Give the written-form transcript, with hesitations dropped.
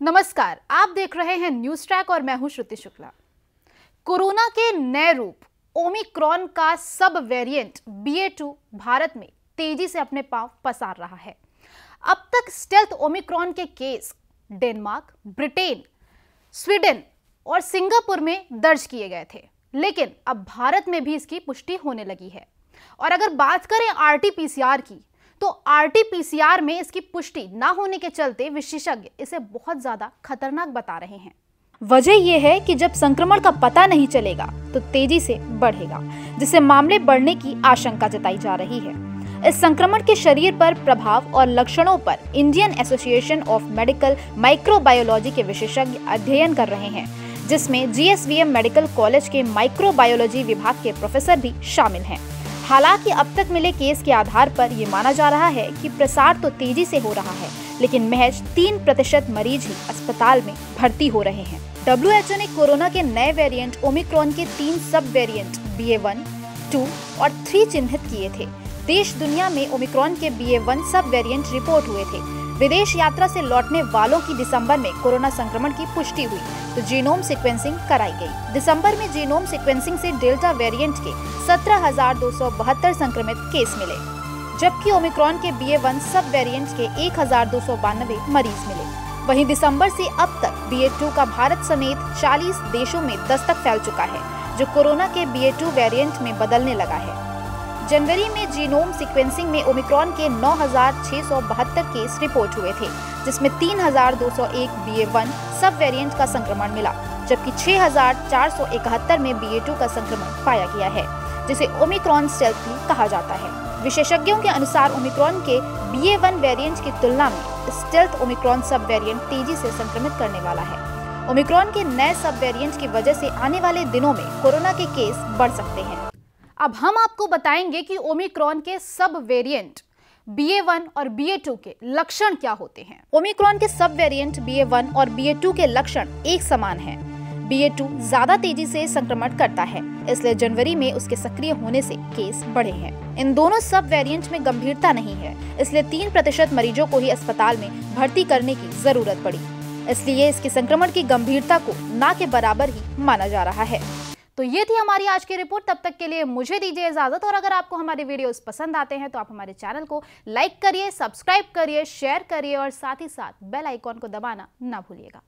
नमस्कार, आप देख रहे हैं न्यूज ट्रैक और मैं हूं श्रुति शुक्ला। कोरोना के नए रूप ओमिक्रॉन का सब वेरिएंट BA.2 भारत में तेजी से अपने पांव पसार रहा है। अब तक स्टेल्थ ओमिक्रॉन के केस डेनमार्क, ब्रिटेन, स्वीडन और सिंगापुर में दर्ज किए गए थे, लेकिन अब भारत में भी इसकी पुष्टि होने लगी है। और अगर बात करें RT-PCR की, तो RT-PCR में इसकी पुष्टि ना होने के चलते विशेषज्ञ इसे बहुत ज्यादा खतरनाक बता रहे हैं। वजह यह है कि जब संक्रमण का पता नहीं चलेगा तो तेजी से बढ़ेगा, जिससे मामले बढ़ने की आशंका जताई जा रही है। इस संक्रमण के शरीर पर प्रभाव और लक्षणों पर Indian association of medical microbiology के विशेषज्ञ अध्ययन कर रहे हैं, जिसमें GSVM मेडिकल कॉलेज के माइक्रोबायोलॉजी विभाग के प्रोफेसर भी शामिल हैं। हालांकि अब तक मिले केस के आधार पर ये माना जा रहा है कि प्रसार तो तेजी से हो रहा है, लेकिन महज 3% मरीज ही अस्पताल में भर्ती हो रहे हैं। WHO ने कोरोना के नए वेरिएंट ओमिक्रॉन के 3 सब वेरिएंट BA.1, 2 और 3 चिन्हित किए थे। देश दुनिया में ओमिक्रॉन के BA.1 सब वेरिएंट रिपोर्ट हुए थे। विदेश यात्रा से लौटने वालों की दिसंबर में कोरोना संक्रमण की पुष्टि हुई तो जीनोम सीक्वेंसिंग कराई गई। दिसंबर में जीनोम सीक्वेंसिंग से डेल्टा वेरिएंट के 17,272 संक्रमित केस मिले, जबकि ओमिक्रॉन के BA.1 सब वेरिएंट के 1,292 मरीज मिले। वहीं दिसंबर से अब तक BA.2 का भारत समेत 40 देशों में दस्तक फैल चुका है, जो कोरोना के BA.2 वेरिएंट में बदलने लगा है। जनवरी में जीनोम सीक्वेंसिंग में ओमिक्रॉन के 9,672 केस रिपोर्ट हुए थे, जिसमें 3,201 BA.1 सब वेरिएंट का संक्रमण मिला, जबकि 6,471 में BA.2 का संक्रमण पाया गया है, जिसे ओमिक्रॉन स्टेल्थ भी कहा जाता है। विशेषज्ञों के अनुसार ओमिक्रॉन के BA.1 वेरिएंट की तुलना में स्टेल्थ ओमिक्रॉन सब वेरिएंट तेजी से संक्रमित करने वाला है। ओमिक्रॉन के नए सब वेरिएंट की वजह से आने वाले दिनों में कोरोना के केस बढ़ सकते हैं। अब हम आपको बताएंगे कि ओमिक्रॉन के सब वेरिएंट BA.1 और BA.2 के लक्षण क्या होते हैं। ओमिक्रॉन के सब वेरिएंट BA.1 और BA.2 के लक्षण एक समान हैं। BA.2 ज्यादा तेजी से संक्रमण करता है, इसलिए जनवरी में उसके सक्रिय होने से केस बढ़े हैं। इन दोनों सब वेरिएंट में गंभीरता नहीं है, इसलिए 3% मरीजों को ही अस्पताल में भर्ती करने की जरूरत पड़ी। इसलिए इसके संक्रमण की गंभीरता को ना के बराबर ही माना जा रहा है। तो ये थी हमारी आज की रिपोर्ट। तब तक के लिए मुझे दीजिए इजाजत, और अगर आपको हमारे वीडियोस पसंद आते हैं तो आप हमारे चैनल को लाइक करिए, सब्सक्राइब करिए, शेयर करिए और साथ ही साथ बेल आइकॉन को दबाना ना भूलिएगा।